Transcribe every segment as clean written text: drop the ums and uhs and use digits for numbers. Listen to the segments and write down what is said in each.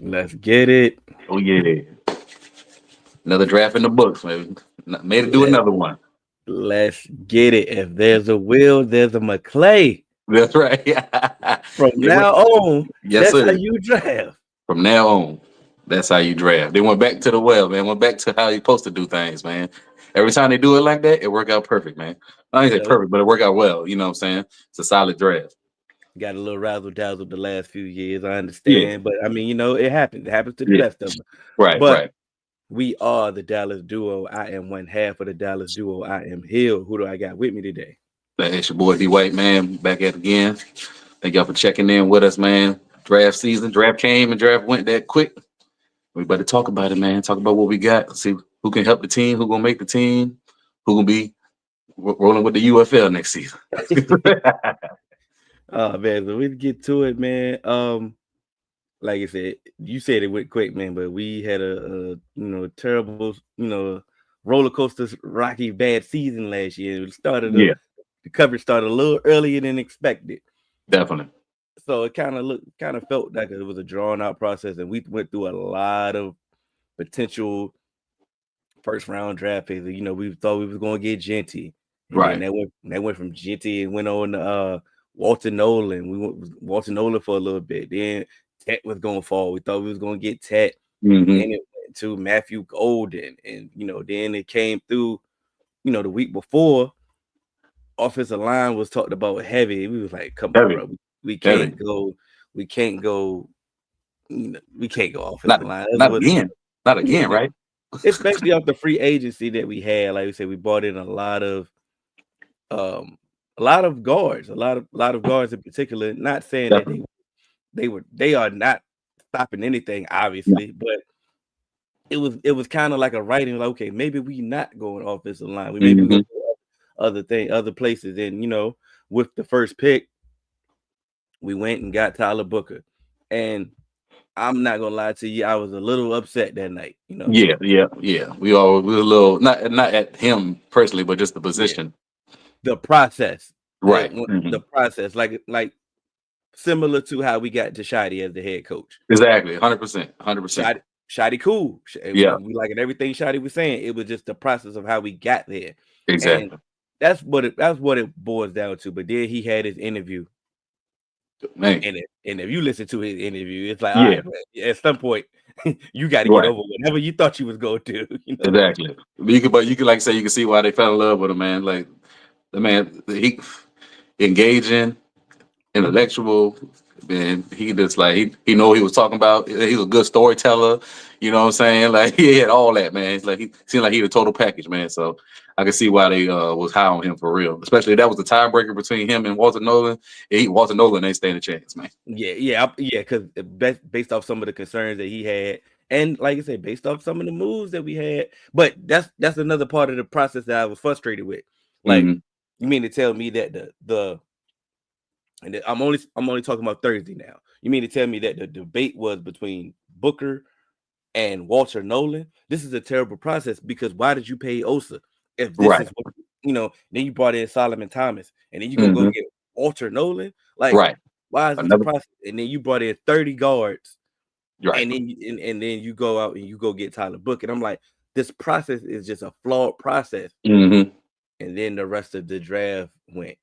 Let's get it. Oh yeah, another draft in the books, man. Made it do Let, another one. let's get it. If there's a will, there's a McClay. That's right. From They went, now on, yes, that's how sir. you draft. From now on, that's how you draft. They went back to the well, man. Went back to how you supposed to do things, man. Every time they do it like that, it work out perfect, man. I ain't say Yeah, perfect, but it work out well. You know what I'm saying? It's a solid draft. got a little razzle dazzle the last few years. I Yeah, understand, but I mean, it happens. It happens to the yeah. best of them. Right, But right. we are the Dallas duo. I am one half of the Dallas duo. I am Hill. Who do I got with me today? It's your boy D White, man. Back at it again. Thank y'all for checking in with us, man. Draft season, draft came and draft went that quick. We better talk about it, man. Talk about what we got. See who can help the team, who gonna make the team, who gonna be rolling with the UFL next season. Oh man, so we get to it, man. Like I said, you said it went quick, man, but we had a terrible, roller coaster, rocky, bad season last year. It started Yeah, the coverage started a little earlier than expected. definitely. So it kind of felt like it was a drawn out process, and we went through a lot of potential first round draft picks. We thought we was going to get Genty, and then Right. that went from Genty and went on to Walter Nolan. We went with Walter Nolan for a little bit. Then Tet was going to fall. We thought we was going to get Tet. Hmm. Then it went to Matthew Golden, and then it came through. The week before, offensive line was talked about heavy. We was like, come on, Heavy, bro, we heavy. can't go, we can't go, we can't go offensive Not line. That's not what, again. Not yeah, again, right? especially off the free agency that we had. Like we said, we brought in um a lot of guards, a lot of guards in particular. Not saying that Definitely. they are not stopping anything, No. obviously, but it was kind of like a writing, like, okay, maybe we not going offensive line. We maybe we Hmm. gonna go other places. And with the first pick, we went and got Tyler Booker. And I'm not gonna lie to you, I was a little upset that night. Yeah, yeah, yeah. We were a little not at him personally, but just the Yeah. position. The process. Right. Hmm. The process, like similar to how we got to Shady as the head coach. Exactly. 100%. 100%. Shady cool. We Yeah. we liking everything Shady was saying. It was just the process of how we got there. And Exactly. that's what it boils down to. But then he had his interview. Man. And if you listen to his interview, it's like, all Yeah. right, man, at some point, you got to get Right. over whatever you thought you was going to do. Exactly. But you could like say you can see why they fell in love with him, man. Like the man, he engaging, intellectual, and he just like he know what he was talking about. He's a good storyteller. You know what I'm saying? Like he had all that, man. It's like he seemed like he the total package, man. So I can see why they was high on him for real. Especially that was the tiebreaker between him and Walter Nolan. Walter Nolan ain't stand a chance, man. Yeah, because based off some of the concerns that he had, and like I said, based off some of the moves that we had. But that's another part of the process that I was frustrated with. Like, Hmm. you mean to tell me that I'm only talking about Thursday now. You mean to tell me that the debate was between Booker and Walter Nolan? This is a terrible process, because why did you pay Osa if this Right. is what. Then you brought in Solomon Thomas, and then you gonna go Hmm. get Walter Nolan? Like, Right. why is this a Another. process? And then you brought in 30 guards, Right. and then you go out and you go get Tyler Book. And I'm like, this process is just a flawed process. Hmm. And then the rest of the draft went.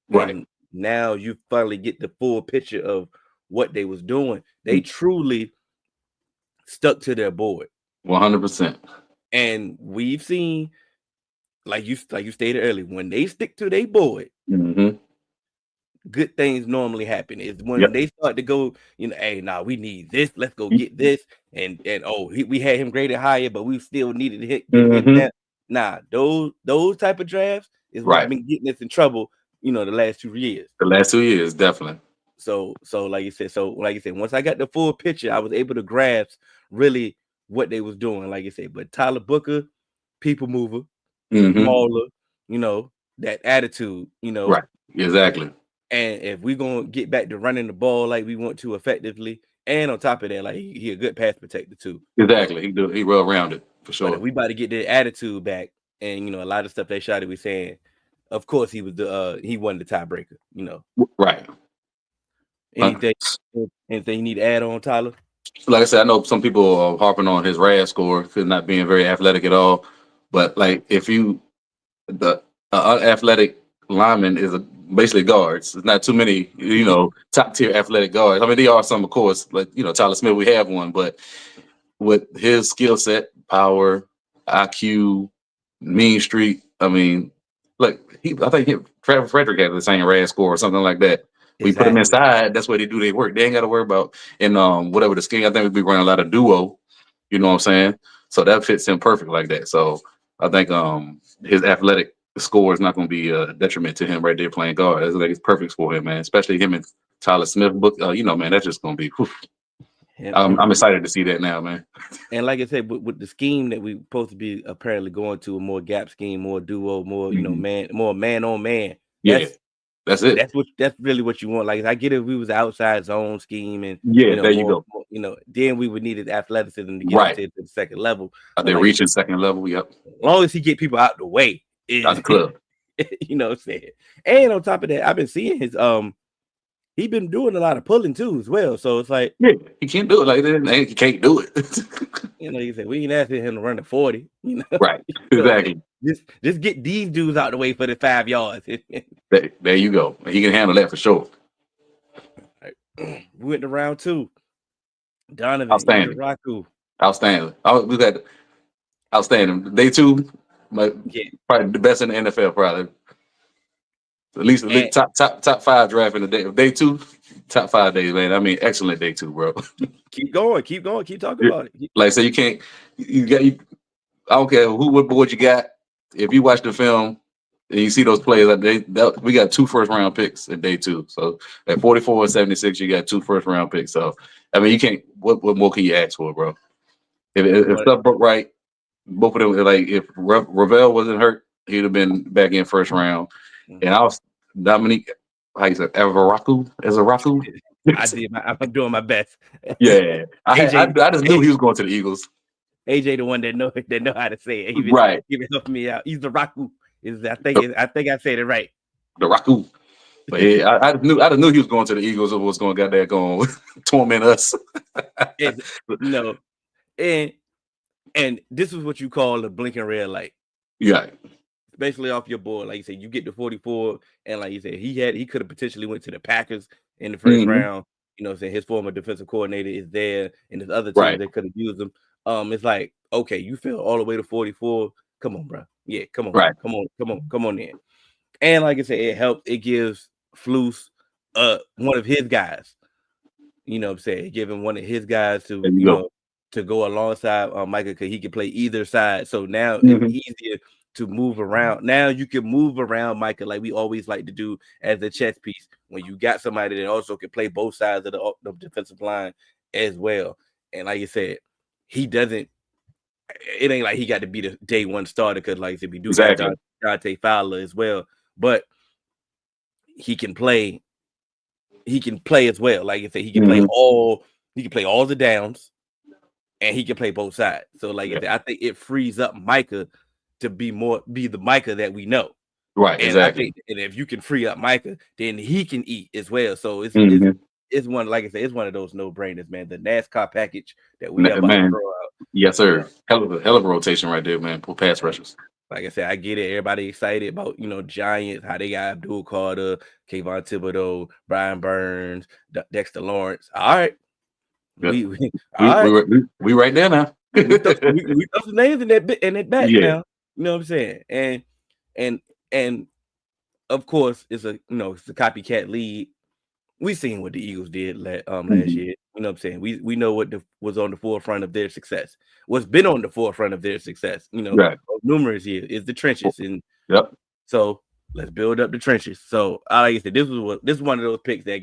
Right. And now you finally get the full picture of what they was doing. They Mm, truly stuck to their board. 100%. And we've seen, like you stated earlier, when they stick to their board, Hmm. good things normally happen. Is when Yep. they start to go, hey, nah, we need this. Let's go get this. And oh, we had him graded higher, but we still needed to get him Hmm. that. Nah, those type of drafts is what's Right. been getting us in trouble, the last 2 years. The last 2 years, definitely. So like you said, once I got the full picture, I was able to grasp really what they was doing. Like I said, but Tyler Booker, people mover, Hmm. mauler, that attitude, Right. Exactly. and if we gonna get back to running the ball like we want to effectively, and on top of that, like he a good pass protector too. But Exactly. He well rounded for but if sure. we about to get the attitude back, and a lot of stuff they shot we saying, of course he wasn't the tiebreaker. Right. Uh, Anything anything you need to add on, Tyler? like I said, I know some people are harping on his RAS score for not being very athletic at all. But like, if you the unathletic lineman is basically guards. There's not too many, top tier athletic guards. I mean, there are some, of course, like Tyler Smith. We have one, but with his skill set, power, IQ, mean streak. I mean, look, I think Travis Frederick had the same RAS score or something like that. We put them Exactly. inside. That's where they do their work. They ain't got to worry about in whatever the scheme. I think we'd be running a lot of duo. You know what I'm saying? So that fits in perfect like that. So I think his athletic score is not going to be a detriment to him right there playing guard. I think it's perfect for him, man. Especially him and Tyler Smith. Book, man, that's just going to be. Whew. I'm excited to see that now, man. And like I said, with the scheme that we supposed to be apparently going to a more gap scheme, more duo, more man on man. Yeah, that's it. That's really what you want. Like I get it, if we was outside zone scheme and there you go. Then we would need athleticism to get right to the second level. They're reaching second level. Yep. As long as he get people out the way, out the club. You know what I'm saying? And on top of that, I've been seeing his he been doing a lot of pulling too as well. So it's like he can't do it like that. He can't do it. You said we ain't asking him to run the 40. Right. Exactly. Just get these dudes out the way for the 5 yards. There you go. He can handle that for sure. Right. We went to round 2. Donovan, outstanding. We got outstanding. Day 2, probably the best in the NFL. Probably at least top 5 draft in the day. Day 2, top 5 days, man. I mean, excellent day 2, bro. Keep going, keep talking about it. Like, so you can't. I don't care what board you got. If you watch the film and you see those players, we got 2 first-round picks in day 2. So at 44 and 76, you got 2 first-round picks. So I mean, you can't. What more can you ask for, bro? If stuff broke right, both of them. Like if Ravel wasn't hurt, he'd have been back in first round. And I was Dominique. How you say Ezaraku? I'm doing my best. Yeah, I just knew he was going to the Eagles. AJ, the one that know how to say it. He been helping me out. He's the Raku. I think I said it right. The Raku. But yeah, I just knew he was going to the Eagles. Or was going to torment us. And this is what you call the blinking red light. Yeah. Basically off your board, like you said, you get to 44, and like you said, he could have potentially went to the Packers in the first round. Saying his former defensive coordinator is there, and there's other teams that could have used him. It's like, okay, you fell all the way to 44. Come on, bro. Yeah, come on. Right. Come on in. And like I said, it helps. It gives Flus one of his guys. You know what I'm saying? Giving one of his guys to to go alongside Micah, because he can play either side. So now it's easier to move around. Now you can move around Micah like we always like to do as a chess piece. When you got somebody that also can play both sides of the defensive line as well. And like you said, he doesn't. It ain't like he got to be the day one starter, because like I said, we do got Dante Fowler as well, but he can play. He can play as well. Like I said, he can play all. He can play all the downs, and he can play both sides. So like I said, I think it frees up Micah to be the Micah that we know. Right. And exactly. I think, and if you can free up Micah, then he can eat as well. So it's one, like I said, it's one of those no-brainers, man. The NASCAR package that we have to throw out. Yes, sir. Hell of a rotation right there, man. For pass rushers. Like I said, I get it. Everybody excited about Giants, how they got Abdul Carter, Kayvon Thibodeau, Brian Burns, Dexter Lawrence. All right, we right there now. we throw some names in that back now. You know what I'm saying? And of course, it's a copycat league. We seen what the Eagles did last year. You know what I'm saying? We know what was on the forefront of their success. What's been on the forefront of their success, numerous years, is the trenches. And so let's build up the trenches. So like I said, this is one of those picks that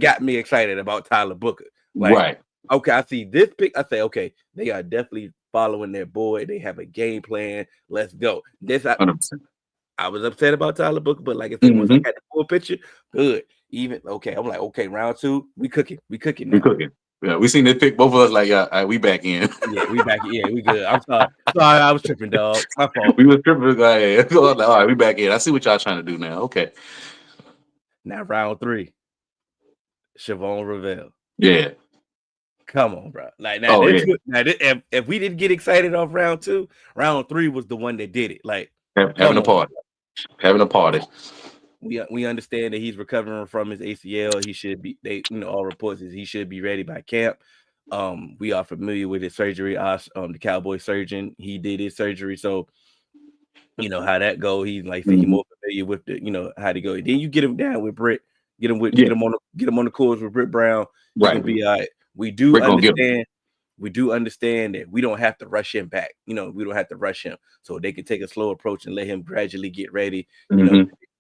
got me excited about Tyler Booker. Like, okay, I see this pick. I say, okay, they are definitely following their boy. They have a game plan. Let's go. I was upset about Tyler Booker, but like I said, once I got the full picture, good. I'm like, okay, round 2, we cooking now. We cooking. Yeah, we seen this pick. Both of us like, we back in. Yeah, we back in. Yeah, we good. I'm sorry. I was tripping, dog. My fault. We was tripping. Like, all right, we back in. I see what y'all trying to do now. Okay. Now round 3, Siobhan Ravel. Yeah. Come on, bro. Like now, Oh yeah, if we didn't get excited off round 2, round 3 was the one that did it. Like, having come a on. party, having a party. We understand that he's recovering from his ACL. He should be. All reports is he should be ready by camp. We are familiar with his surgery. The Cowboy surgeon, he did his surgery, so you know how that go. He's like he more familiar with the how to go. Then you get him down with Britt, get him on the course with Britt Brown. He's gonna be all right. We do understand that we don't have to rush him back. We don't have to rush him, so they can take a slow approach and let him gradually get ready.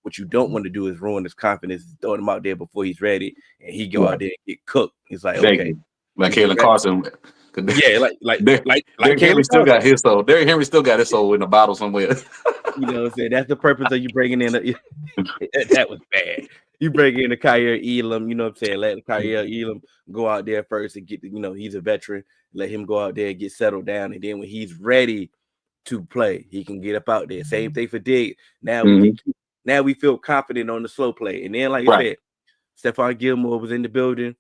What you don't want to do is ruin his confidence, throwing him out there before he's ready, and he go out there and get cooked. It's like, okay, like Kalen Carson. Yeah, like Derrick Henry still got his soul. Derrick Henry still got his soul in a bottle somewhere. You know what I'm saying? That's the purpose of you bringing in that was bad. You bring in the Kyer Elam, you know what I'm saying? Let Kyer Elam go out there first and get he's a veteran. Let him go out there and get settled down. And then when he's ready to play, he can get up out there. Same thing for Dig. Now we feel confident on the slow play. And then, like I said, Stephon Gilmore was in the building.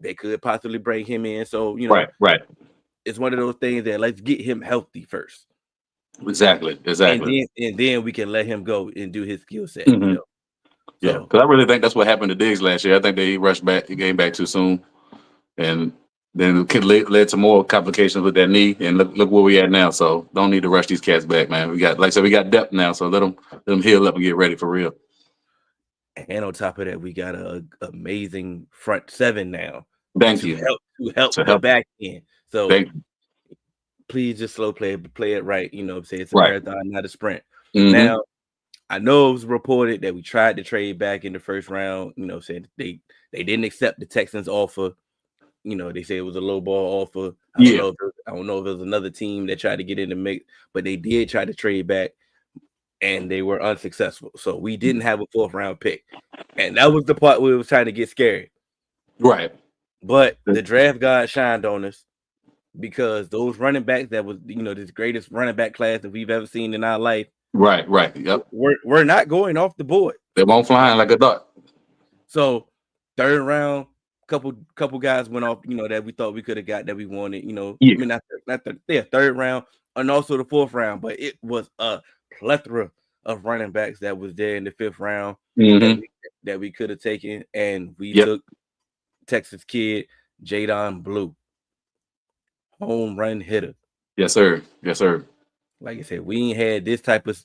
They could possibly bring him in. So, it's one of those things that let's get him healthy first. Exactly. And then we can let him go and do his skill set. Yeah, because I really think that's what happened to Diggs last year. I think that he rushed back, he came back too soon, and then it led to more complications with that knee. And look where we at now. So don't need to rush these cats back, man. We got, like I said, we got depth now. So let them heal up and get ready for real. And on top of that, we got an amazing front seven now. Thank you. To help the back end. So please just slow play it right. You know what I'm saying? It's a marathon, not a sprint. Now, I know it was reported that we tried to trade back in the first round. Said they didn't accept the Texans offer. They say it was a low ball offer. I don't know if it was another team that tried to get in the mix, but they did try to trade back, and they were unsuccessful. So we didn't have a 4th round pick, and that was the part where it was trying to get scary. Right. But the draft god shined on us because those running backs that was this greatest running back class that we've ever seen in our life. Right. Yep. We're not going off the board. They won't fly like a duck. So 3rd round, couple guys went off, that we thought we could have got that we wanted. I mean, not the 3rd round, and also the 4th round, but it was a plethora of running backs that was there in the 5th round that we could have taken, and we took Texas kid Jadon Blue, home run hitter. Yes, sir. Like I said, we ain't had this type of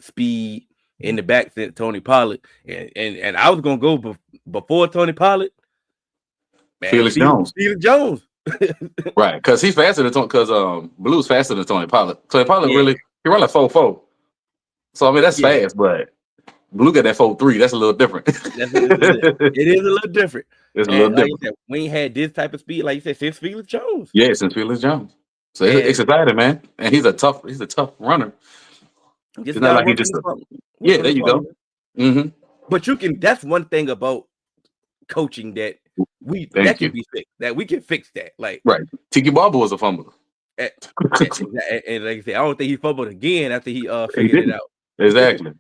speed in the back since Tony Pollard, and I was gonna go before Tony Pollard. Man, Felix Jones. Right, because he's faster than Blue's faster than Tony Pollard. Tony Pollard he run like 4.4. So I mean that's fast, but Blue got that 4.3. That's a little different. It is a little different. It's a little different. Said, we ain't had this type of speed, like you said, since Felix Jones. Yeah, since Felix Jones. So it's exciting, man. And he's a tough runner. It's not like he just there you go. But that's one thing about coaching that can be fixed. That we can fix that. Like Tiki Barber was a fumbler. And like I said, I don't think he fumbled again after he figured it out. Exactly.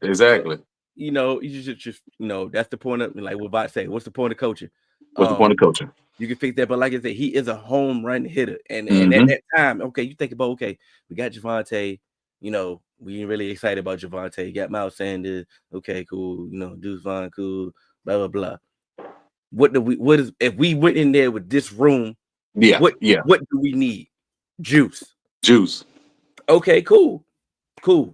You should just that's the point of, like what Bot say. What's the point of coaching? What's the point of coaching? You can fix that, but like I said, he is a home run hitter, and at that time, you think about we got Javonte. We ain't really excited about Javonte. You got Miles Sanders. Okay, cool. Deuce Vaughn, cool. Blah blah blah. What is if we went in there with this room? What do we need? Juice. Okay, cool.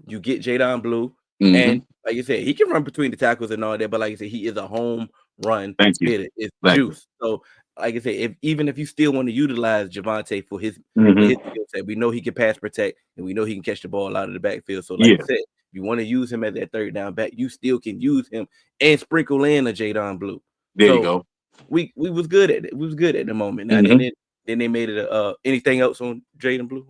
You get Jadon Blue, and like you said, he can run between the tackles and all that. But like I said, he is a home run hitter. It's juice. So like I said, even if you still want to utilize Javonte for his skill set, we know he can pass protect, and we know he can catch the ball out of the backfield. So like I said, you want to use him as that 3rd down back, you still can use him and sprinkle in a Jadon Blue. There you go. We was good at it. We was good at the moment. Now, then they made it anything else on Jadon Blue?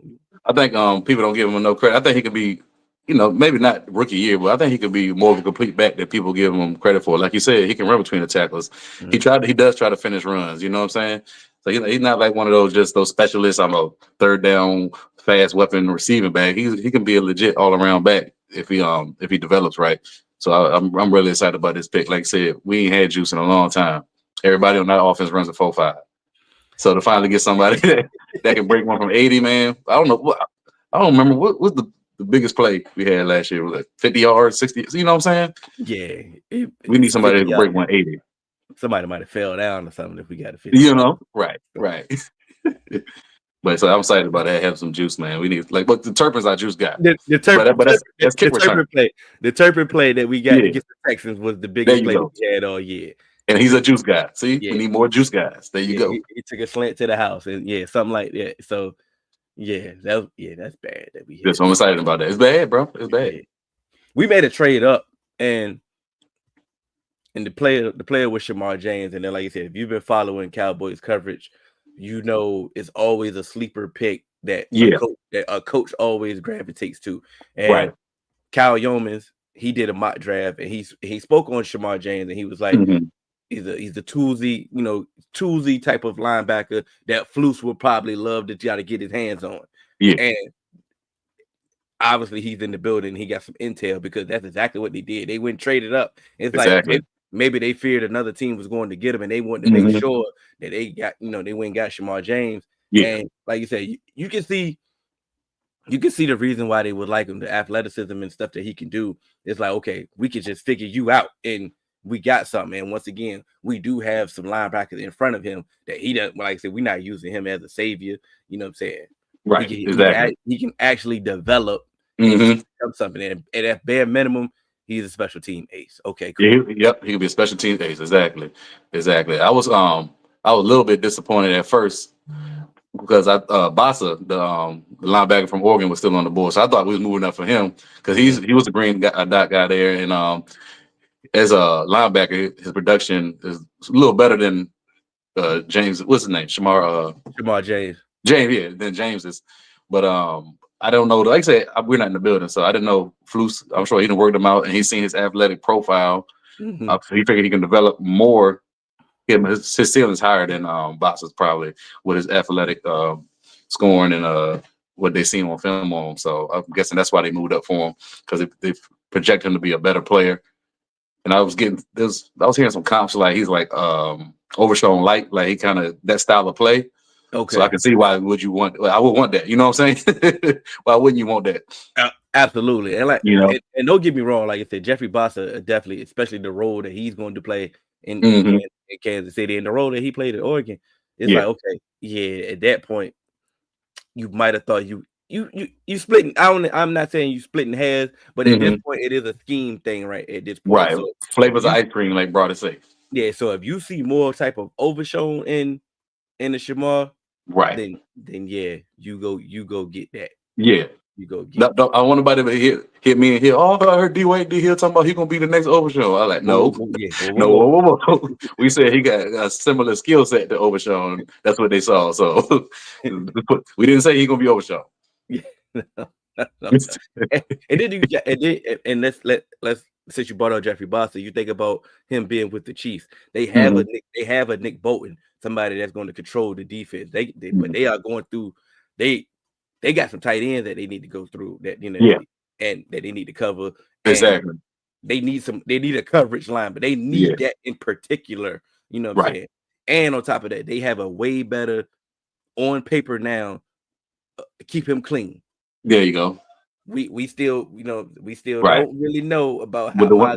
I think people don't give him enough credit. I think he could be, maybe not rookie year, but I think he could be more of a complete back that people give him credit for. Like you said, he can run between the tackles. He does try to finish runs. You know what I'm saying? So he's not like one of those specialists. I'm a 3rd down fast weapon receiving back. He can be a legit all around back if he develops right. So I'm really excited about this pick. Like I said, we ain't had Juice in a long time. Everybody on that offense runs a 4.5. So to finally get somebody that can break one from 80, man, I don't know what I don't remember what was the biggest play we had last year. Was like 50 yards, 60. You know what I'm saying? Yeah, We need somebody 50 that can yards. break 180. Somebody might have fell down or something if we got a 50 You yard. know, right. But so I'm excited about that. Have some juice, man. We need but the Turpin's our juice guy. The But that's kick return. Turpin play that we got Yeah, against the Texans was the there biggest you play that go. we had all year. And he's a juice guy. See, Yeah, we need more juice guys. There you go. he took a slant to the house and something like that. So that's bad that we That's had what I'm that. excited about. That it's bad, bro. It's bad. Yeah. We made a trade up and the player was Shamar James, and then like I said, if you've been following Cowboys coverage, you know it's always a sleeper pick that Yeah, a coach always gravitates to. right. And Kyle Yeomans, he did a mock draft and he spoke on Shamar James and he was like, Mm-hmm. he's a toolsy type of linebacker that Flus would probably love to try to get his hands on. Yeah, And obviously he's in the building. He got some intel because that's exactly what they did. They went traded up. It's like exactly. maybe they feared another team was going to get him, and they wanted to make Mm-hmm. sure that they got they went and got Shamar James. Yeah, And like you said, you can see the reason why they would like him, the athleticism and stuff that he can do. It's like, okay, we can just figure you out and we got something. And once again, we do have some linebackers in front of him that he doesn't, like I said, we're not using him as a savior. You know what I'm saying? right. Exactly. He can actually develop and Mm-hmm. become something. And at bare minimum, he's a special team ace. Okay, cool. Yeah, yep. He'll be a special team ace. Exactly. I was a little bit disappointed at first because Bassa, the linebacker from Oregon, was still on the board. So I thought we was moving up for him because he was a green guy, a dot guy there, and as a linebacker, his production is a little better than James. What's his name? Shamar. Shamar James. James, yeah, than James is. But I don't know. Like I said, we're not in the building, so I didn't know Flus. I'm sure he didn't work him out, and he's seen his athletic profile. Mm-hmm. So he figured he can develop more. His ceiling is higher than Box's probably with his athletic scoring and what they seen on film on him. So I'm guessing that's why they moved up for him because they project him to be a better player. And I was hearing some comps like he's like Overshown light, like he kind of that style of play. Okay. So I can see why would you want? I would want that. You know what I'm saying? Why wouldn't you want that? Absolutely. And like You know, and don't get me wrong, like I said, Jeffrey Bassa definitely, especially the role that he's going to play in Kansas City and the role that he played at Oregon, it's like, okay, yeah, at that point, you might have thought you splitting. I'm not saying you splitting hairs, but at this point, it is a scheme thing, right? At this point, right? So flavors of ice cream, like Brother say. Yeah. So if you see more type of Overshown in the Shamar, right? Then yeah, you go get that. Yeah. You go get. I want nobody to hit me and hear. Oh, I heard D-Wade D Hill talking about he gonna be the next Overshown. I like no, no. We said he got a similar skill set to Overshown. That's what they saw. So we didn't say he gonna be Overshown. And let's since you brought up Jeffrey Bassa, you think about him being with the Chiefs. They have a Nick Bolton, somebody that's going to control the defense. But they are going through. They got some tight ends that they need to go through that and that they need to cover. Exactly. They need a coverage line, but they need that in particular. You know what I'm saying? And on top of that, they have a way better on paper now. Keep him clean. There you go. We still don't really know about how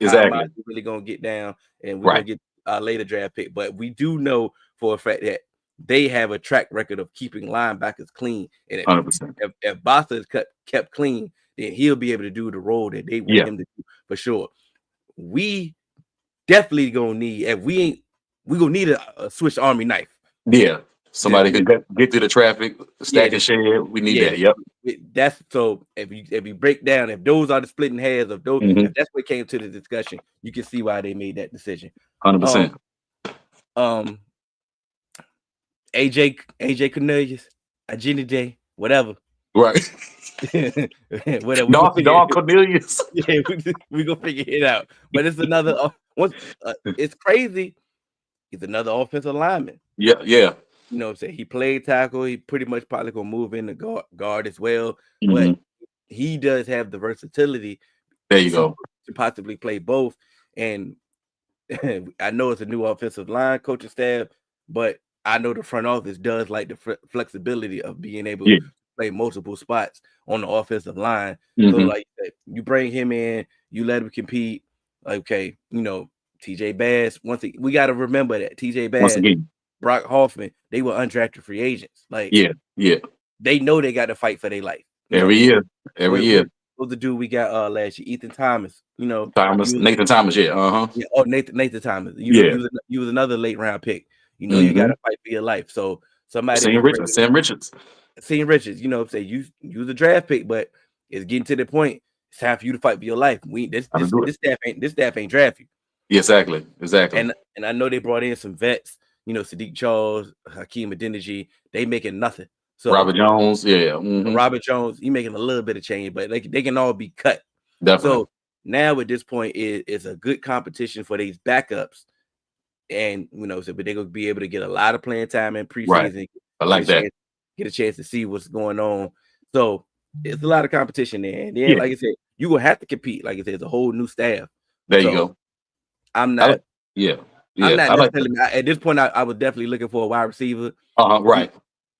exactly we're really gonna get down, and we're gonna get our later draft pick. But we do know for a fact that they have a track record of keeping linebackers clean. And if Bassa is kept clean, then he'll be able to do the role that they want him to do for sure. We definitely gonna need, if we gonna need a Swiss Army knife. Yeah. Somebody could get through the traffic, stack and share. We need that. Yep. That's so. If you break down, if those are the splitting hairs of those, if that's what came to the discussion, you can see why they made that decision. 100%. AJ Cornelius, Jenny J, whatever. Right. Whatever. Dog Cornelius. Yeah, we gonna figure it out. But it's another. It's crazy. He's another offensive lineman. Yeah. You know what I'm saying? He played tackle. He pretty much probably gonna move into guard as well. Mm-hmm. But he does have the versatility. There you go. To possibly play both. And I know it's a new offensive line coaching staff, but I know the front office does like the flexibility of being able Yeah. to play multiple spots on the offensive line. So, Mm-hmm. like you bring him in, you let him compete. Okay, TJ Bass. We got to remember that TJ Once Bass, again. Brock Hoffman, they were undrafted free agents. Like Yeah. Yeah. they know they got to fight for their life. You know what Every I'm saying? year. Every year. What the dude we got last year, Ethan Thomas. Nathan Thomas. Yeah. Uh-huh. Yeah, oh Nathan Thomas. Yeah. You was another late round pick. You got Mm-hmm. to fight for your life. So somebody Sam we bring, Richards. Sam Richards. Seeing Richards. Say you was a draft pick, but it's getting to the point. It's time for you to fight for your life. We this How to this do it. this staff ain't draft you. Yeah, exactly. Exactly. And I know they brought in some vets. Sadiq Charles, Hakeem Adeniji. They making nothing. So Robert Jones. Yeah. Mm-hmm. Robert Jones, he making a little bit of change, but they can all be cut. Definitely. So now at this point, it's a good competition for these backups. And but they're gonna be able to get a lot of playing time in preseason. Right. I like that. Get a chance to see what's going on. So it's a lot of competition there. And then, Yeah. like I said, you will have to compete. Like I said, it's a whole new staff. There So you go. I'm not. Yeah. I'm Yeah. not I like necessarily at this point. I was definitely looking for a wide receiver. Right.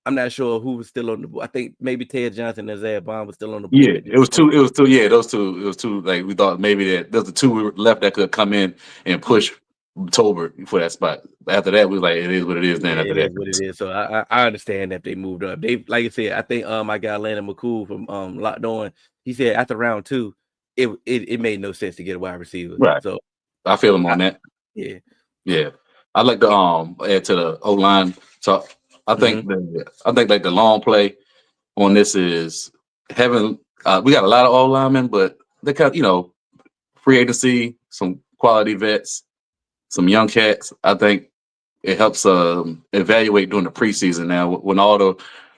I'm not sure who was still on the board. I think maybe Ted Johnson and Isaiah Bond was still on the Yeah, board. it was two. Yeah, those two. It was two. Like we thought maybe that there's the two we were left that could come in and push Tolbert for that spot. After that, we was like, it is what it is. Then Yeah, after it that, is what it is. So I understand that they moved up. They like I said, I think my guy Landon McCool from Locked On, he said after round 2, it made no sense to get a wide receiver. right? So I feel him on that. Yeah. Yeah, I like to add to the O line talk. I think like the long play on this is having. We got a lot of O linemen, but they kind of free agency, some quality vets, some young cats. I think it helps evaluate during the preseason. Now, when all the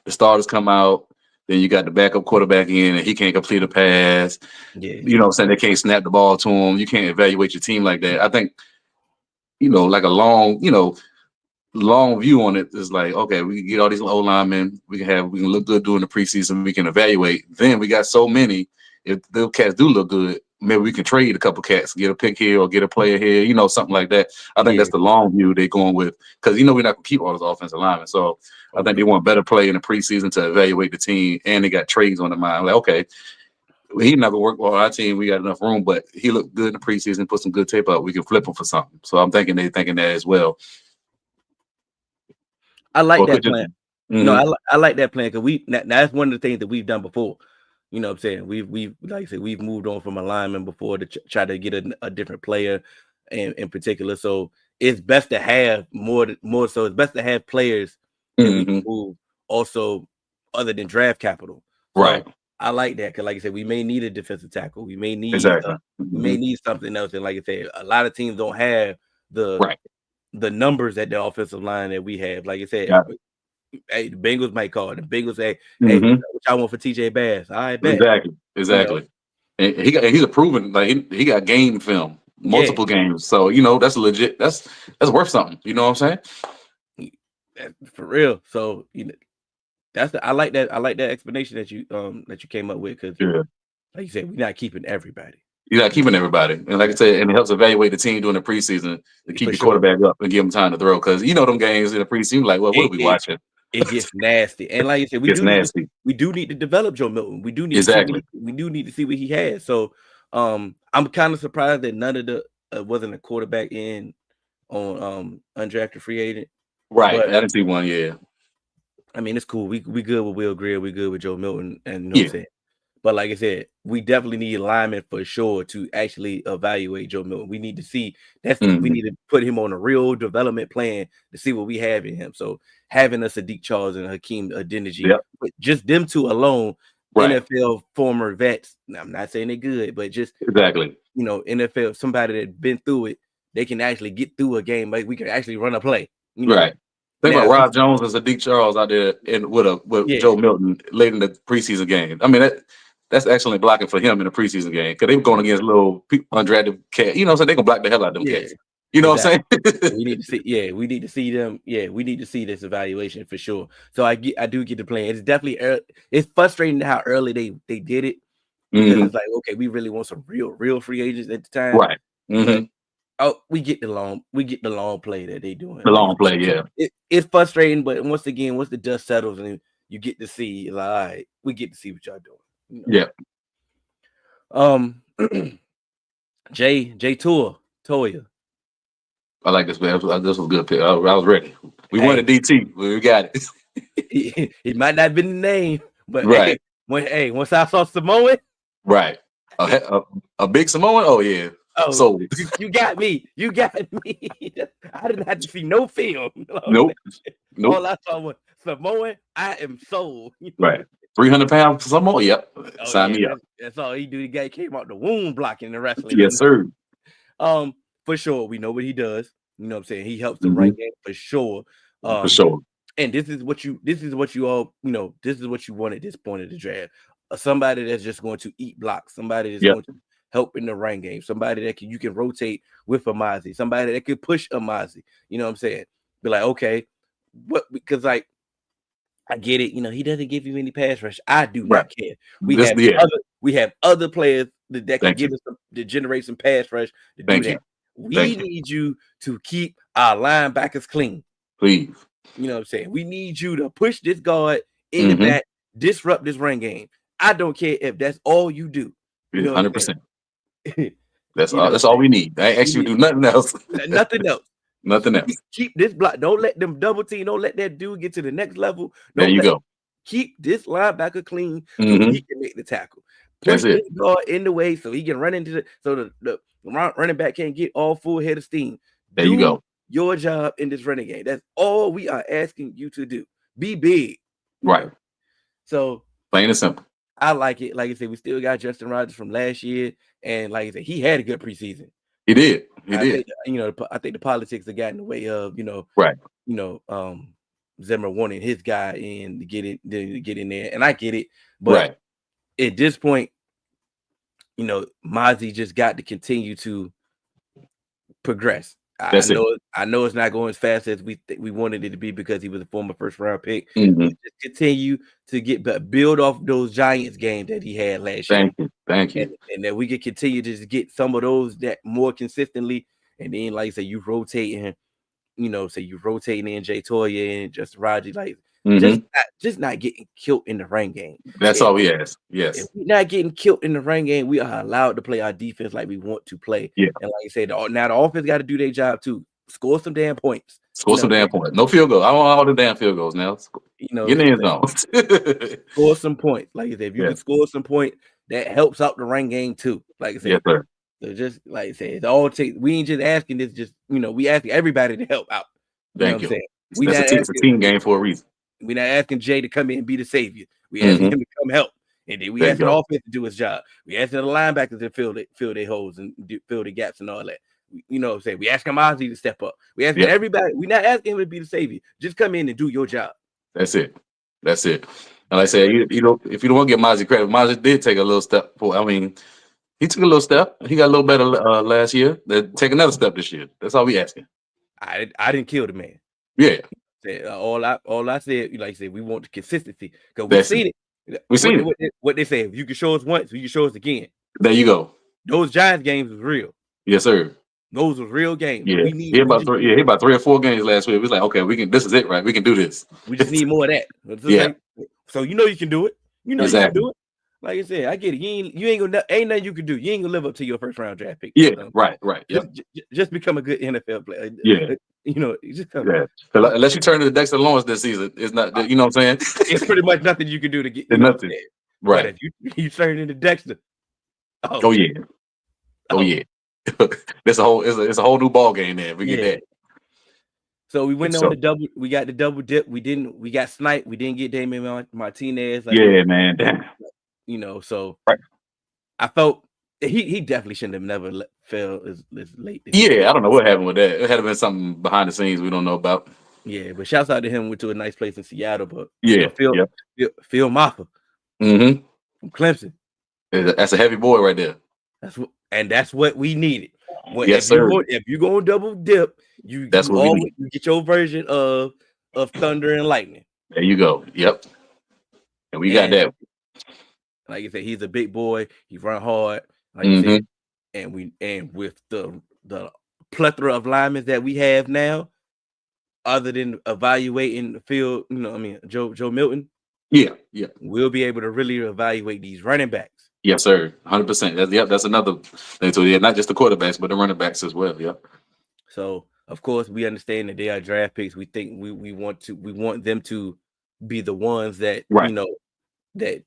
starters come out, then you got the backup quarterback in, and he can't complete a pass. Yeah. You know what I'm saying? They can't snap the ball to him. You can't evaluate your team like that. I think, like a long view on it is like, okay, we can get all these old linemen. We can look good during the preseason. We can evaluate. Then we got so many. If the cats do look good, maybe we can trade a couple cats, get a pick here or get a player here, something like that. I think that's the long view they're going with because we're not going to keep all those offensive linemen. So I think they want better play in the preseason to evaluate the team, and they got trades on the mind. Like, okay, he never worked well on our team. We got enough room, but he looked good in the preseason. Put some good tape up. We can flip him for something. So I'm thinking they're thinking that as well. I like that plan. No, I like that plan because that's one of the things that we've done before. You know what I'm saying? We've like I said, we've moved on from a lineman before to try to get a different player in particular. So it's best to have more so it's best to have players that we can move also other than draft capital. So right. I like that because like I said, we may need a defensive tackle. We may need we may need something else. And like I said, a lot of teams don't have the numbers at the offensive line that we have. Like I said, hey, the Bengals might call it. The Bengals say, "Hey, what y'all want for TJ Bass?" I bet. Exactly. And he's a proven he got game film, multiple games. So that's legit. That's worth something. You know what I'm saying? For real. So I like that. I like that explanation that you came up with because like you said, we're not keeping everybody. You're not keeping everybody, and like I said, and it helps evaluate the team during the preseason to keep your quarterback up and give him time to throw. Because them games in the preseason, like, well, what are we watching? It gets nasty, and like I said, we do need to develop Joe Milton. We do need to see what he has. So, I'm kind of surprised that none of the wasn't a quarterback in on undrafted free agent. Right, but I didn't see one. Yeah, I mean it's cool. We good with Will Greer. We good with Joe Milton, and what I'm saying. But like I said, we definitely need linemen for sure to actually evaluate Joe Milton. We need to see we need to put him on a real development plan to see what we have in him. So having a Sadiq Charles and Hakeem Adeniji, but just them two alone, NFL former vets. I'm not saying they're good, but just NFL, somebody that's been through it, they can actually get through a game. Like we can actually run a play. Right. Think about Rob Jones and Sadiq Charles out there with Joe Milton late in the preseason game. I mean that's excellent blocking for him in the preseason game because they were going against little undrafted cats. So they can block the hell out of them cats. You know what I'm saying? We need to see. We need to see them. We need to see this evaluation for sure. So I do get the plan. It's definitely it's frustrating how early they did it because it's like, okay, we really want some real free agents at the time. Right. Oh, we get the long play that they doing. The Like long play, yeah. it's frustrating, but once again, once the dust settles and you get to see, like, all right, we get to see what y'all doing. You know? Yeah. Toya. I like this, man. This was a good pick. I was ready. We Hey, wanted DT, but we got it. it might not have been the name, but Right. once I saw Samoan, Right. A big Samoan? Oh, yeah. oh, So, you got me. You got me. I didn't have to see no film. You know what I'm nope. saying? All Nope. I saw was Samoan. I am sold. You know? Right. 300 pounds Samoan? Yep. Oh Sign yeah, me up. that's all he do. The guy came out the womb blocking the wrestling. Yes, sir. For sure, we know what he does. You know what I'm saying? He helps the Hmm. right game for sure. For sure. And this is what you all, this is what you want at this point of the draft. Somebody that's just going to eat blocks, somebody that's Yep. going to help in the right game, somebody that you can rotate with Amazi, somebody that could push Amazi. You know what I'm saying? Be like, okay, what, because like I get it, he doesn't give you any pass rush. I do Right. not care. Yeah. We have other players that can Thank give you. us to generate some pass rush to do Thank that. you. We Thank you. need you to keep our linebackers clean. Please. You know what I'm saying? We need you to push this guard in the Mm-hmm. back, disrupt this run game. I don't care if that's all you do. You know what I'm 100%. saying? That's You know all. what I'm That's all saying? we need. I ain't ask you to do nothing else. Nothing else. Nothing else. Keep this block. Don't let them double team. Don't let that dude get to the next level. There Don't you let go. keep this linebacker clean so Mm-hmm. he can make the tackle. That's Push it. this guard in the way so he can run into the running back can't get all full head of steam. There you Do go. your job in this running game. That's all we are asking you to do. Be big. Right. So Plain and simple. I like it. Like I said, we still got Justin Rogers from last year, and like I said, he had a good preseason. He did. He I did. think I think the politics have gotten in the way of Right. Zimmer wanting his guy in to get in there, and I get it, but Right. at this point, Mozzie just got to continue to progress. I That's it. know it's not going as fast as we wanted it to be because he was a former first round pick. Mm-hmm. But just continue to build off those Giants games that he had last year. Thank you. Thank you. And that we could continue to just get some of those that more consistently. And then, like I said, you rotating, you rotating in Jay Toya and Justin Rogers, like Mm-hmm. just not getting killed in the rain game. That's all we ask. If Yes. we're not getting killed in the rain game, we are allowed to play our defense like we want to play. Yeah. And like I said, now the offense got to do their job too. Score some damn points. Score some damn points. No field goal. I want all the damn field goals now. Get in the end zone. Score some points. Like I said, if you Yeah. can score some points, that helps out the rain game too. Like I said, Yes, sir. so just like I said, it's all take. We ain't just asking this. Just we asking everybody to help out. You know Thank what I'm you. saying? We That's not it's a team game for a reason. We're not asking Jay to come in and be the savior. We asking him to come help. And then we There you asking the go. offense to do his job. We asking the linebackers to fill their holes and fill the gaps and all that. You know what I'm saying? We asking Ozzie to step up. We asking everybody. We're not asking him to be the savior. Just come in and do your job. That's it. That's it. And like I said, if you don't want to give Mozzie credit, Mozzie did take a little step forward. I mean, he took a little step. He got a little better last year. Take another step this year. That's all we asking. I didn't kill the man. Yeah. All I said, like I said, we want the consistency because we've seen it. We've seen it. What they say, if you can show us once, you can show us again. There you go. Those Giants games was real. Yes, sir. Those were real games. Yeah, he about 3 or 4 games last week. It was like, okay, we can. This is it, right? We can do this. We just need more of that. Yeah. So you can do it. You can Exactly. do it. Like I said, I get it. You ain't gonna ain't nothing you can do. You ain't gonna live up to your first round draft pick. Yeah. Right. Yep. Just become a good NFL player. Yeah. Just come. Yeah. Unless you turn to Dexter Lawrence this season, it's not. You know what I'm saying? It's pretty much nothing you can do to get. Nothing. Right. But if you turn into Dexter. Oh yeah. Oh yeah. It's a whole new ball game there. We get that. So we went on the double. We got the double dip. We got sniped. We didn't get Damian Martinez. Man. Damn. So right. I felt he definitely shouldn't have never fell as late. I don't know what happened with that. It had been something behind the scenes we don't know about. Yeah, but shouts out to him. Went to a nice place in Seattle. But Phil Maffa. Mm-hmm. From Clemson. That's a heavy boy right there. That's what we needed. Yes, sir. If you go double dip, you get your version of thunder and lightning. There you go. Yep. And we got that. Like I said, he's a big boy. He run hard. Like I said, and with the plethora of linemen that we have now, other than evaluating the field, Joe Milton, Yeah. we'll be able to really evaluate these running backs. Yes, sir. 100%. That's another thing. So not just the quarterbacks, but the running backs as well. Yep. So of course we understand that they are draft picks. We think we want them to be the ones that Right. that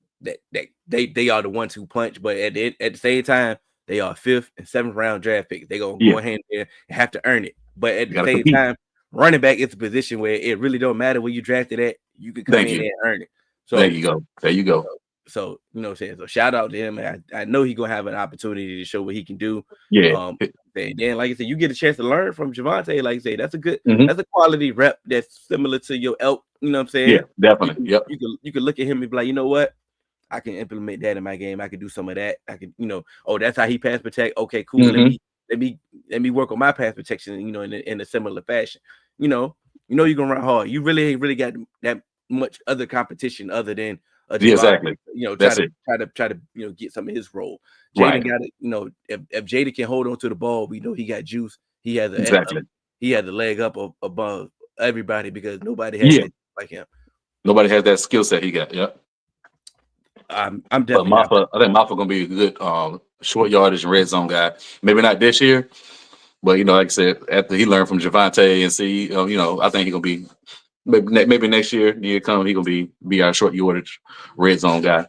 they are the ones who punch, but at the same time, they are 5th and 7th round draft picks. They gonna go ahead there and have to earn it. But at the same compete. time, running back is a position where it really don't matter where you drafted at. You can come in and earn it. So there you go. There you go. So what I'm saying. So shout out to him. I know he's gonna have an opportunity to show what he can do. Yeah. And then, like I said, you get a chance to learn from Javonte. Like I say, that's a quality rep that's similar to your elk. You know what I'm saying? Yeah, definitely. Yep. You can look at him and be like, you know what? I can implement that in my game. I can do some of that. I can, that's how he pass protect. Okay, cool. Let me work on my pass protection. In a similar fashion. You you're gonna run hard. You really ain't really got that much other competition other than exactly. Try to get some of his role. Jaden got it. If Jaden can hold on to the ball, we know he got juice. He has he had the leg up above everybody because nobody has that like him. Nobody has that skill set he got. Yep. I'm definitely. I think Maffa gonna be a good short yardage and red zone guy. Maybe not this year, but like I said, after he learned from Javonte and see, I think he's gonna be maybe next year, the year come, he gonna be our short yardage red zone guy.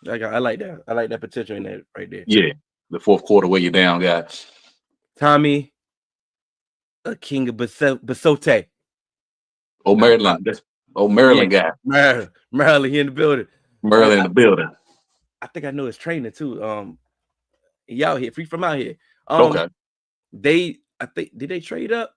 I like that. I like that potential in that right there. Yeah, the fourth quarter weigh you down guy. Tommy, a king of Basote. Maryland guy. Maryland, he in the building. Maryland in the building. I think I know his trainer too. He out here, free from out here. Okay. I think did they trade up?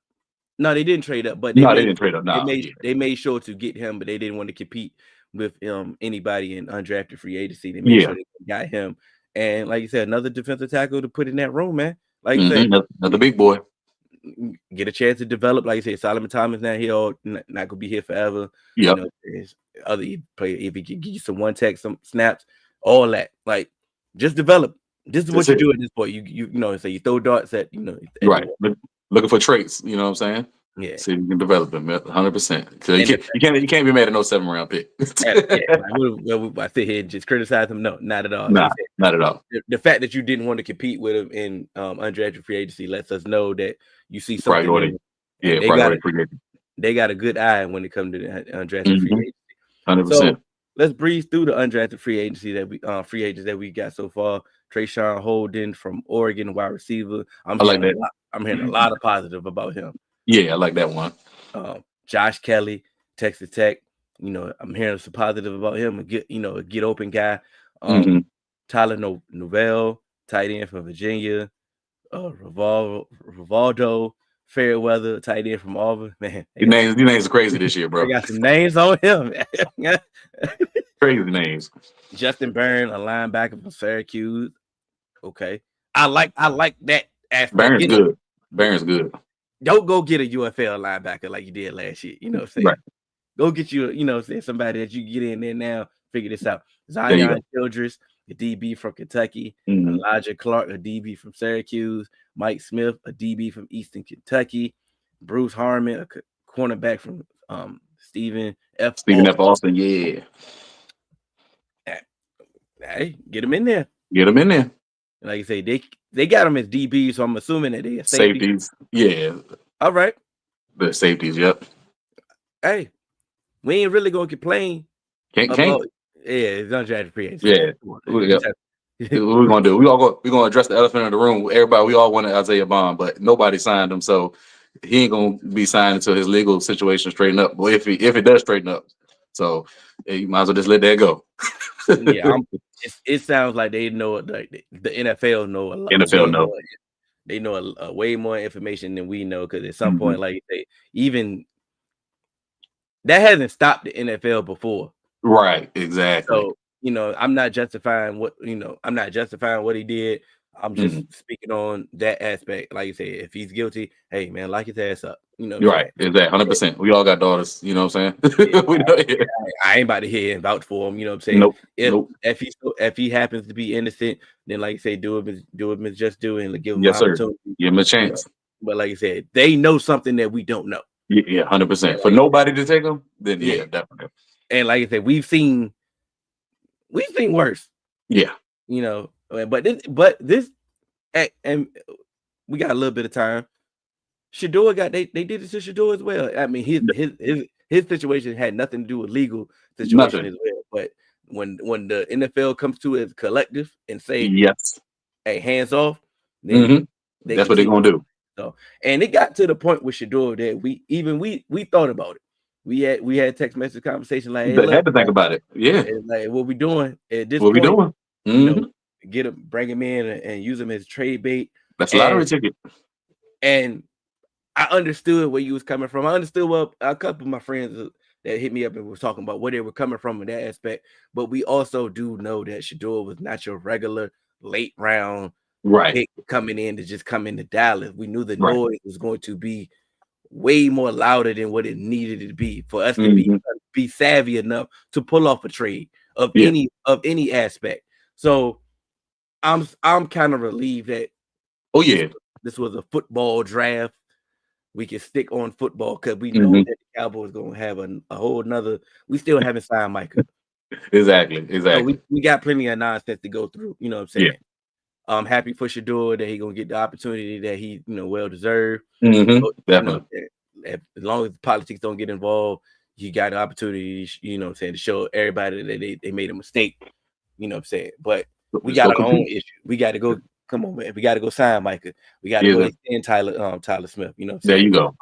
No, they didn't trade up, but they didn't trade up. No, they made sure to get him, but they didn't want to compete with anybody in undrafted free agency. They made sure they got him. And like you said, another defensive tackle to put in that room, man. Like you said, another big boy. Get a chance to develop. Like you said, Solomon Thomas not here, not gonna be here forever. Yep. Other play if he can give you some one tech, some snaps, all that. Like just develop. This is what you do at this point. So you throw darts at right. Looking for traits. You know what I'm saying? Yeah. See if you can develop them 100%. So you can't be mad at no 7th round pick. I sit here and just criticize him. No, not at all. Nah, not at all. The fact that you didn't want to compete with him in undrafted free agency lets us know that you see something. Priority. Yeah, priority free agency. They got a good eye when it comes to the undrafted free agency. 100%. So let's breeze through the undrafted free agency that free agents that we got so far. Trayshawn Holden from Oregon, wide receiver. I'm hearing a lot of positive about him. Yeah, I like that one. Josh Kelly, Texas Tech. I'm hearing some positive about him. A get open guy. Tyler Novell, tight end from Virginia. Rivaldo Fairweather, tight end from Auburn. Man, these names are crazy this year, bro. They got some names on him. Crazy names. Justin Byrne, a linebacker from Syracuse. Okay, I like that aspect. Byrne's good. Don't go get a UFL linebacker like you did last year. You know what I'm saying? Right. Go get you, somebody that you get in there now, figure this out. Zion Childress, a DB from Kentucky. Elijah Clark, a DB from Syracuse. Mike Smith, a DB from Eastern Kentucky. Bruce Harmon, a cornerback from Stephen F. Austin, yeah. Hey, get him in there. Like I say, they got them as DB, so I'm assuming that they are safeties. Yeah. All right. The safeties, yep. Hey, we ain't really gonna complain. Can't. Yeah, it's undrafted free agency. Yeah. What we're gonna do? We're gonna address the elephant in the room. Everybody, we all wanted Isaiah Bond, but nobody signed him, so he ain't gonna be signed until his legal situation straighten up. But if it does straighten up, so you might as well just let that go. Yeah, it sounds like they know the NFL know a lot. NFL know. They know a way more information than we know because at some point, like they even that hasn't stopped the NFL before. Right, exactly. So I'm not justifying what he did. I'm just speaking on that aspect. Like you said, if he's guilty, hey man, lock his ass up. You're right, exactly, 100%. We all got daughters, you know what I'm saying? Yeah, I ain't about to hear and vouch for him, you know what I'm saying? Nope. If he happens to be innocent, then like you say, do him as just do and give him an opportunity. Give him a chance. But like I said, they know something that we don't know. Yeah, 100%. For Like nobody to take him, then yeah, yeah, definitely. and like I said, we've seen worse. Yeah. But this, and we got a little bit of time. Shador they did it to Shador as well. I mean, his situation had nothing to do with legal situation Nothing. as well. But when the NFL comes to as collective and say, Yes. "Hey, hands off," then Hmm. they That's can what they're see gonna what's do. so. And it got to the point with Shador that we thought about it. We had text message conversation like, "Hey, They had look, to think about it. Yeah. like what we doing at this What we point? doing? You know, Hmm. bring him in and use him as trade bait." That's a lottery And ticket. and I understood where you was coming from. I understood what a couple of my friends that hit me up and was talking about where they were coming from in that aspect. But we also do know that Shador was not your regular late round Right. pick coming in to just come into Dallas. We knew the Right. noise was going to be way more louder than what it needed to be for us to Hmm. be savvy enough to pull off a trade of Yeah. any aspect. So I'm kind of relieved that Oh this yeah. this was a football draft. We can stick on football because we know Hmm. that the Cowboys gonna have a whole nother. We still haven't signed Micah, Exactly. so Exactly. we got plenty of nonsense to go through. You know what I'm Yeah. saying? I'm happy for Shador that he gonna get the opportunity that he well deserved. Hmm. But, Definitely. as long as politics don't get involved, you got the opportunity. What I'm saying, to show everybody that they made a mistake. You know what I'm saying? But we Let's go got our own compete. issue. We got to go. Come on, man. We got to go sign Micah. We got to go Yeah. extend Tyler Smith. You know what I'm There saying? you go.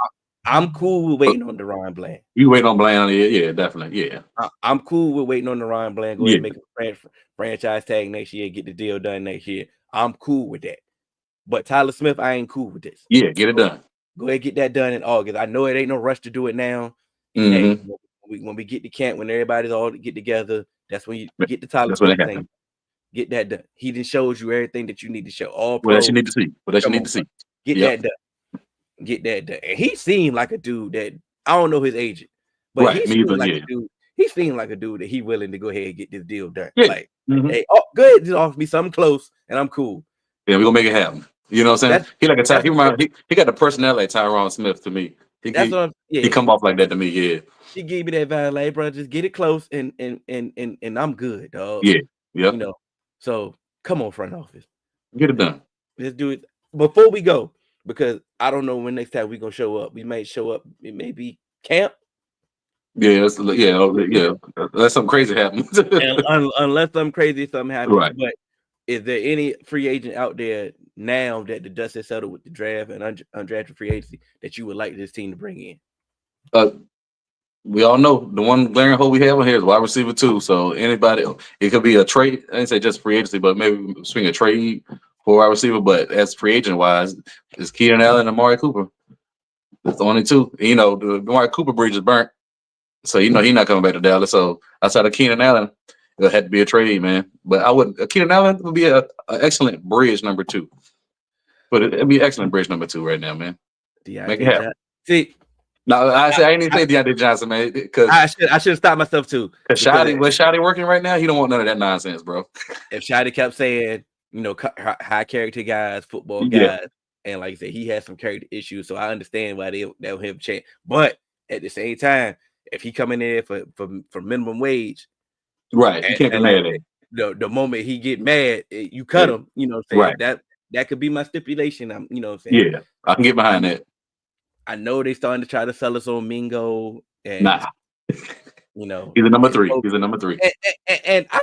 I'm cool with waiting on Deron Bland. You wait on Bland. Yeah. Yeah. Definitely. Yeah. I'm cool with waiting on Deron Bland. Go ahead Yeah. and make a franchise tag next year. Get the deal done next year. I'm cool with that. But Tyler Smith, I ain't cool with this. Yeah. Get it done. Go ahead, get that done in August. I know it ain't no rush to do it now. And hey, Hmm. when we get to camp, when everybody's all get together, that's when you get the Tyler That's what Smith it thing. happened. Get that done. He done shows you everything that you need to show. All What else you pro. need to see? What else you Come need on, to bro. see? Get Yep. that done. Get that done. And he seemed like a dude that I don't know his agent, but Right. he Me seemed either. like Yeah. a dude. He seemed like a dude that he willing to go ahead and get this deal done. Yeah. Like, Hmm. hey, oh, go ahead, just offer me something close, and I'm cool. Yeah. We gonna make it happen. You know what I'm saying? That's He like a that's he got the personality like Tyron Smith to me. that's what I'm. He Yeah, come off like that to me. Yeah. he gave me that vibe, like, bro, just get it close, and I'm good, dog. Yeah. You Yep. know. So come on, front office, Get it done. let's do it before we go, because I don't know when next time we gonna show up. We may show up. It may be camp. Yeah. Yeah. Unless something crazy happens. And unless something happens, Right. but is there any free agent out there now that the dust has settled with the draft and undrafted free agency that you would like this team to bring in? Uh, we all know the one glaring hole we have on here is wide receiver too. So anybody, it could be a trade. I didn't say just free agency, but maybe swing a trade for wide receiver. But as free agent wise, it's Keenan Allen and Amari Cooper. That's the only two. You know, the Amari Cooper bridge is burnt, so you know he's not coming back to Dallas. So outside of Keenan Allen, it had to be a trade, man. But I would Keenan Allen would be a excellent bridge number two. But it'd be excellent bridge number two right now, man. Make it DeAndre happen. Johnson. See, No, I ain't even say DeAndre Johnson, man, because I should have stopped myself too, because Shotty working right now. He don't want none of that nonsense, bro. if Shady kept saying, high character guys, football Yeah, guys, and like I said, he has some character issues, so I understand why they'll have a chance. But at the same time, if he come in there for minimum wage, right. You can't be and like mad at it. the moment he get mad, you cut Yeah, him. You know what I'm saying? right. That could be my stipulation. You know what I'm saying? Yeah, I can get behind that. I know they starting to try to sell us on Mingo, and Nah, he's a number it's three. both. He's a number three. And I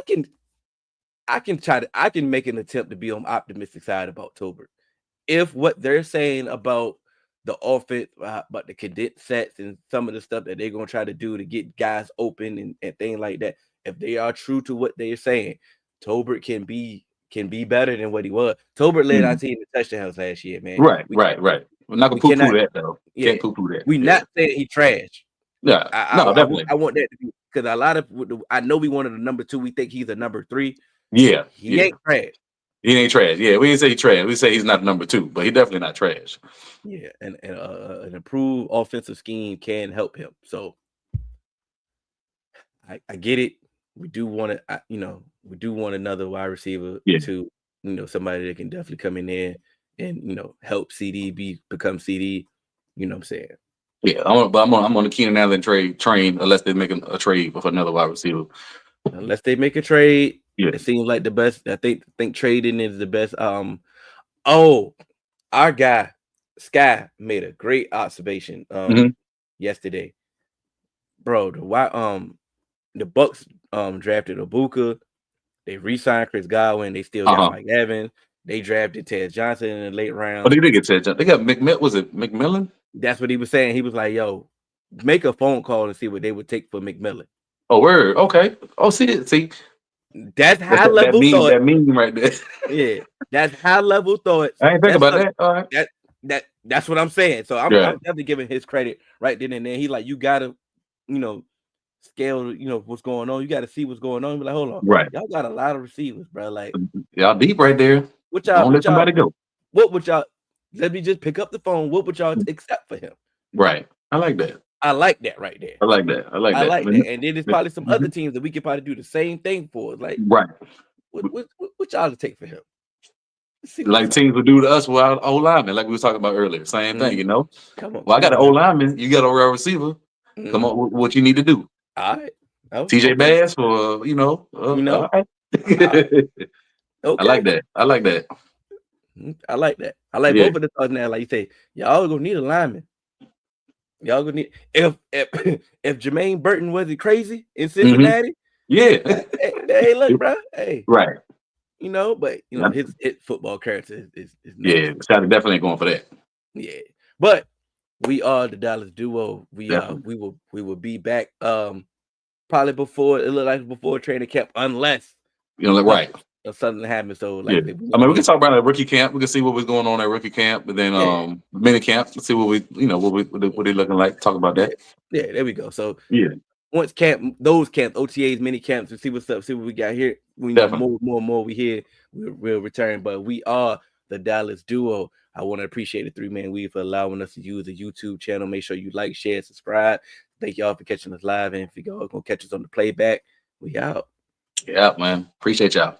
can make an attempt to be on the optimistic side about Tolbert. If what they're saying about the offense, about the cadet sets and some of the stuff that they're gonna try to do to get guys open and things like that, if they are true to what they're saying, Tolbert can be better than what he was. Tolbert led our Mhm. team in touchdowns last year, man. Right. We're not We gonna poo poo cannot, that though. yeah, Can't poo poo that. we Yeah. not saying he trash. Yeah. No, definitely. I want that to be, because a lot of, I know we wanted a number two. We think he's a number three. Yeah. He Yeah. ain't trash. He ain't trash. Yeah, we didn't say he's trash. We say he's not number two, but he definitely not trash. Yeah, and an improved offensive scheme can help him. So I get it. We do want we do want another wide receiver Yeah. to, somebody that can definitely come in there and help CD become CD. You know what I'm saying? Yeah, I'm on the Keenan Allen train unless they make a trade with another wide receiver. Unless they make a trade, Yeah. it seems like the best. I think trading is the best. Oh, our guy Sky made a great observation Mhm. yesterday, bro. The Bucks drafted Ibuka. They re-signed Chris Godwin. They still got Uh-huh. Mike Evans. They drafted Ted Johnson in the late Oh, rounds. they did get Ted Johnson. They got was it McMillan? That's what he was saying. He was like, "Yo, make a phone call and see what they would take for McMillan." Oh, word. Okay. Oh, see, That's that's high level thought. that meme right there. Yeah, that's high level thoughts. I ain't think That's about what that. All right. that's what I'm saying. So I'm Yeah. definitely giving his credit right then and there. He like, you gotta, you know, scale, what's going on. You gotta see what's going on. Be like, hold on, Right. y'all got a lot of receivers, bro. Like, Y'all deep right there. what Don't let somebody go. what would y'all? Let me just pick up the phone. What would y'all accept for him? Right. I like that. I like that right there. I like that. I like I that. like that. And then there's probably some other Mhm. teams that we could probably do the same thing for. Like, Right. what y'all to take for him? Let's see Like what's up. teams would do to us without old lineman, like we was talking about earlier. Same thing, Mhm. Well, I got Come an on old now. lineman. You got a real receiver. Come Mhm. on, what you need to do? All right. Oh, TJ okay. Bass or You know, all right. all right. I like Okay. that. I like that. I like that. I like Yeah. both of the thoughts now. Like you say, y'all gonna need a lineman. Y'all gonna need if if Jermaine Burton wasn't crazy in Hmm. Cincinnati. Yeah. Hey, look, bro. Hey, Right. but Yeah. his football character is Yeah. nasty. Scotty definitely ain't going for that. Yeah, but we are the Dallas duo. Definitely. We will be back probably before it look like before training camp unless something, Right. something happens. So like Yeah. I said, we're I gonna mean, we can be talk about it at rookie camp. We can see what was going on at rookie camp, but then yeah mini camp. Let's see what they looking like. Talk about yeah that. yeah. There we go. So Yeah. once those camps, OTAs, mini camps, and see what's up, see what we got here. We know Definitely. more we hear, we'll return. But we are the Dallas duo. I want to appreciate the 3-man weave for allowing us to use the YouTube channel. Make sure you like, share, subscribe. Thank y'all for catching us live. And if you go gonna catch us on the playback, we out. Yeah, man. Appreciate y'all.